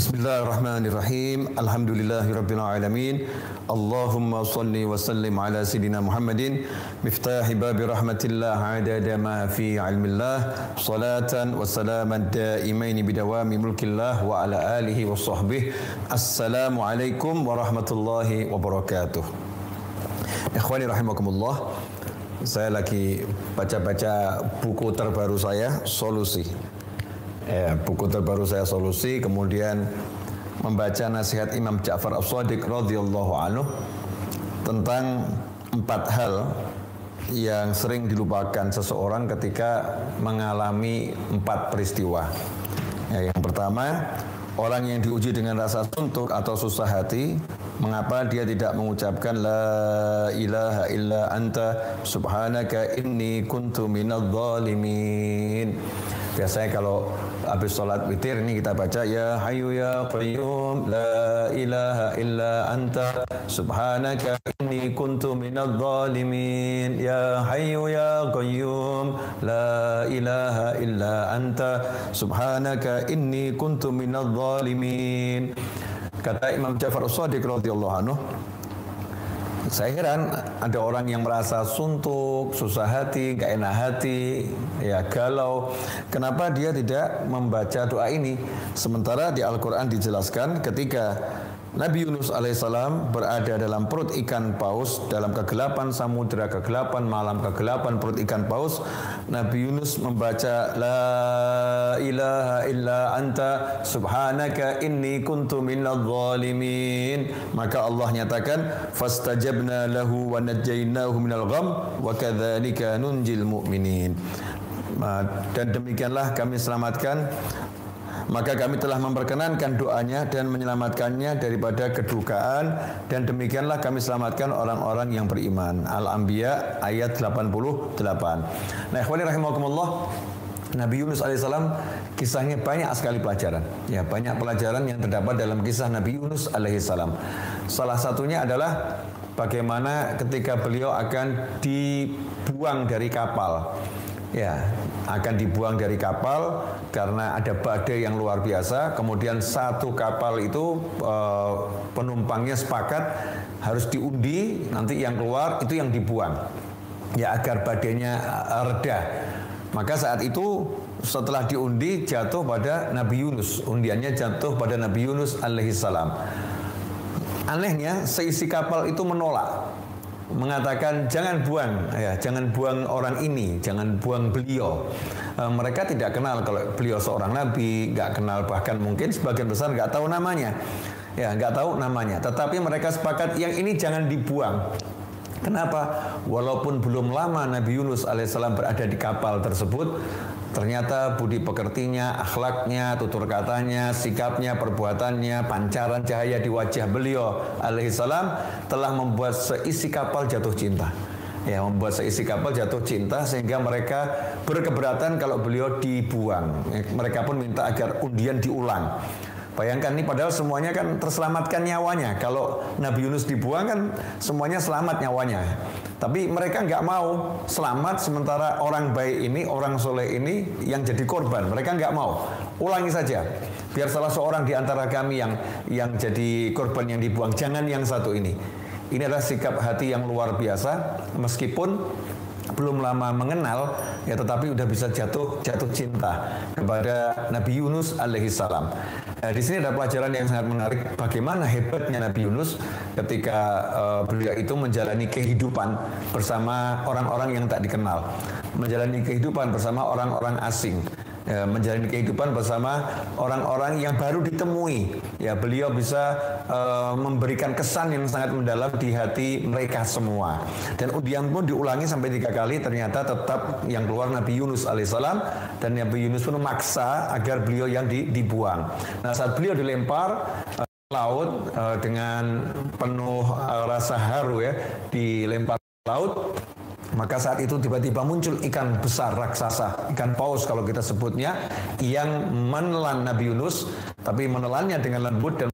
Bismillahirrahmanirrahim. Alhamdulillahirabbil alamin. Allahumma shalli wa sallim ala sayidina Muhammadin miftahi babi rahmatillah adada ma fi ilmillah salatan wa salaman daimain bidawami mulkillah wa ala alihi wa sahbihi. Assalamu alaikum warahmatullahi wabarakatuh. Ikhwani rahimakumullah. Saya lagi baca-baca buku terbaru saya, Solusi. Buku terbaru saya Solusi, kemudian membaca nasihat Imam Ja'far As-Shadiq radhiyallahu anhu tentang 4 hal yang sering dilupakan seseorang ketika mengalami 4 peristiwa. Yang pertama, orang yang diuji dengan rasa suntuk atau susah hati, mengapa dia tidak mengucapkan la ilaha illa anta subhanaka inni kuntu minadh dhalimin. Biasanya kalau habis sholat witir ini kita baca ya hayyu ya qayyum la ilaha illa anta subhanaka inni kuntu minadh dhalimin, ya hayyu ya qayyum la ilaha illa anta subhanaka inni kuntu minadh dhalimin. Kata Imam Ja'far As-Shadiq radhiyallahu anhu, saya heran ada orang yang merasa suntuk, susah hati, gak enak hati, ya galau. Kenapa dia tidak membaca doa ini? Sementara di Al-Quran dijelaskan ketika Nabi Yunus alaihissalam berada dalam perut ikan paus, dalam kegelapan samudera, kegelapan malam, kegelapan perut ikan paus, Nabi Yunus membaca la ilaha illa anta subhanaka inni kuntu minadh dhalimin. Maka Allah nyatakan fastajabna lahu wa najjaynahu minal gham wa kadzalika nunjil mu'minin. Dan demikianlah kami selamatkan, maka kami telah memperkenankan doanya dan menyelamatkannya daripada kedukaan, dan demikianlah kami selamatkan orang-orang yang beriman. Al-Anbiya ayat 88. Nah, ikhwani rahimakumullah, Nabi Yunus alaihissalam kisahnya banyak sekali pelajaran. Ya, banyak pelajaran yang terdapat dalam kisah Nabi Yunus alaihissalam. Salah satunya adalah bagaimana ketika beliau akan dibuang dari kapal. Ya, akan dibuang dari kapal karena ada badai yang luar biasa. Kemudian satu kapal itu penumpangnya sepakat harus diundi, nanti yang keluar itu yang dibuang, ya agar badainya reda. Maka saat itu setelah diundi jatuh pada Nabi Yunus, undiannya jatuh pada Nabi Yunus alaihissalam. Anehnya seisi kapal itu menolak, mengatakan jangan buang, ya jangan buang orang ini, jangan buang beliau. Mereka tidak kenal kalau beliau seorang nabi, nggak kenal, bahkan mungkin sebagian besar nggak tahu namanya, ya nggak tahu namanya. Tetapi mereka sepakat yang ini jangan dibuang. Kenapa? Walaupun belum lama Nabi Yunus alaihissalam berada di kapal tersebut, ternyata budi pekertinya, akhlaknya, tutur katanya, sikapnya, perbuatannya, pancaran cahaya di wajah beliau alaihissalam telah membuat seisi kapal jatuh cinta. Ya, membuat seisi kapal jatuh cinta sehingga mereka berkeberatan kalau beliau dibuang. Mereka pun minta agar undian diulang. Bayangkan nih, padahal semuanya kan terselamatkan nyawanya. Kalau Nabi Yunus dibuang kan semuanya selamat nyawanya. Tapi mereka nggak mau selamat, sementara orang baik ini, orang soleh ini yang jadi korban. Mereka nggak mau. Ulangi saja. Biar salah seorang di antara kami yang jadi korban yang dibuang. Jangan yang satu ini. Ini adalah sikap hati yang luar biasa. Meskipun belum lama mengenal, ya tetapi udah bisa jatuh cinta kepada Nabi Yunus alaihissalam. Di sini ada pelajaran yang sangat menarik, bagaimana hebatnya Nabi Yunus ketika beliau itu menjalani kehidupan bersama orang-orang yang tak dikenal, menjalani kehidupan bersama orang-orang asing, menjalani kehidupan bersama orang-orang yang baru ditemui. Ya, beliau bisa memberikan kesan yang sangat mendalam di hati mereka semua. Dan undian pun diulangi sampai 3 kali, ternyata tetap yang keluar Nabi Yunus alaihissalam, dan Nabi Yunus pun memaksa agar beliau yang dibuang. Nah, saat beliau dilempar laut dengan penuh rasa haru, ya, dilempar laut, maka saat itu tiba-tiba muncul ikan besar raksasa, ikan paus kalau kita sebutnya, yang menelan Nabi Yunus, tapi menelannya dengan lembut dan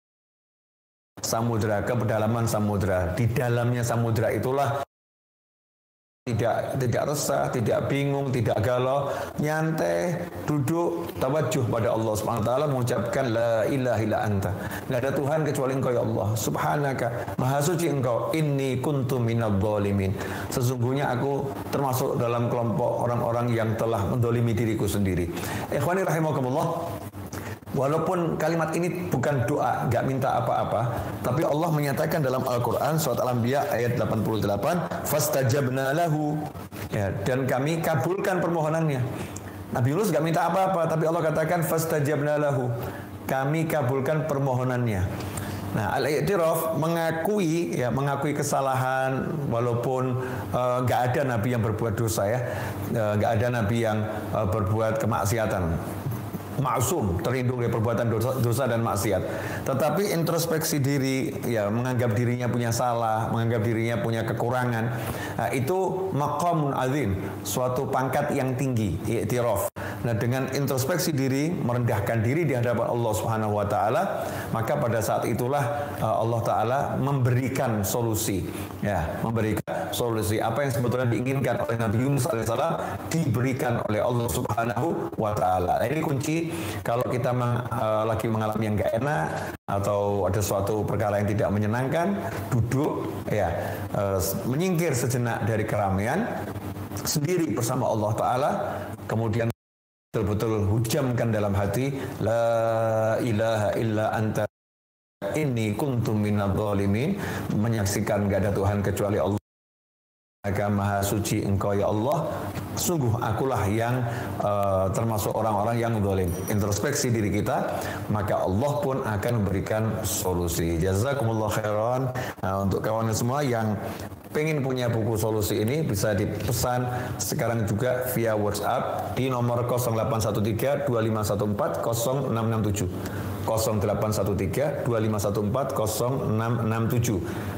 samudera, ke pedalaman samudera. Di dalamnya samudera itulah tidak resah, tidak bingung, tidak galau, nyantai, duduk, tawajuh pada Allah Subhanahu wa taala mengucapkan la ilaha illa anta. Enggak ada Tuhan kecuali Engkau ya Allah. Subhanaka, maha suci Engkau. Inni kuntu minadz zalimin. Sesungguhnya aku termasuk dalam kelompok orang-orang yang telah mendolimi diriku sendiri. Ikhwani rahimakumullah. Walaupun kalimat ini bukan doa, nggak minta apa-apa, tapi Allah menyatakan dalam Al-Quran surat Al-Anbiya ayat 88, fastajabna lahu, ya, dan kami kabulkan permohonannya. Nabi Yunus nggak minta apa-apa, tapi Allah katakan fastajabna lahu, kami kabulkan permohonannya. Nah, al-i'tiraf mengakui kesalahan, walaupun nggak ada nabi yang berbuat dosa, ya, nggak ada nabi yang berbuat kemaksiatan. Maksum, terlindung dari perbuatan dosa dan maksiat. Tetapi introspeksi diri, ya, menganggap dirinya punya salah, menganggap dirinya punya kekurangan, nah, itu maqamun azim, suatu pangkat yang tinggi, i'tiraf. Nah, dengan introspeksi diri, merendahkan diri di hadapan Allah Subhanahu wa taala, maka pada saat itulah Allah taala memberikan solusi, ya, memberikan solusi apa yang sebetulnya diinginkan oleh Nabi Yunus alaihissalam diberikan oleh Allah Subhanahu wa taala. Nah, ini kunci kalau kita lagi mengalami yang nggak enak atau ada suatu perkara yang tidak menyenangkan, duduk, ya, menyingkir sejenak dari keramaian, sendiri bersama Allah taala, kemudian betul-betul hujamkan dalam hati la ilaha illa anta inni kuntu minadz zalimin, menyaksikan gak ada Tuhan kecuali Allah, maka maha suci Engkau ya Allah, sungguh akulah yang termasuk orang-orang yang zalim. Introspeksi diri kita, maka Allah pun akan memberikan solusi. Jazakumullah khairan. Nah, untuk kawan semua yang pengen punya buku solusi ini, bisa dipesan sekarang juga via WhatsApp di nomor 0813 2514 0667. 0813 2514 0667.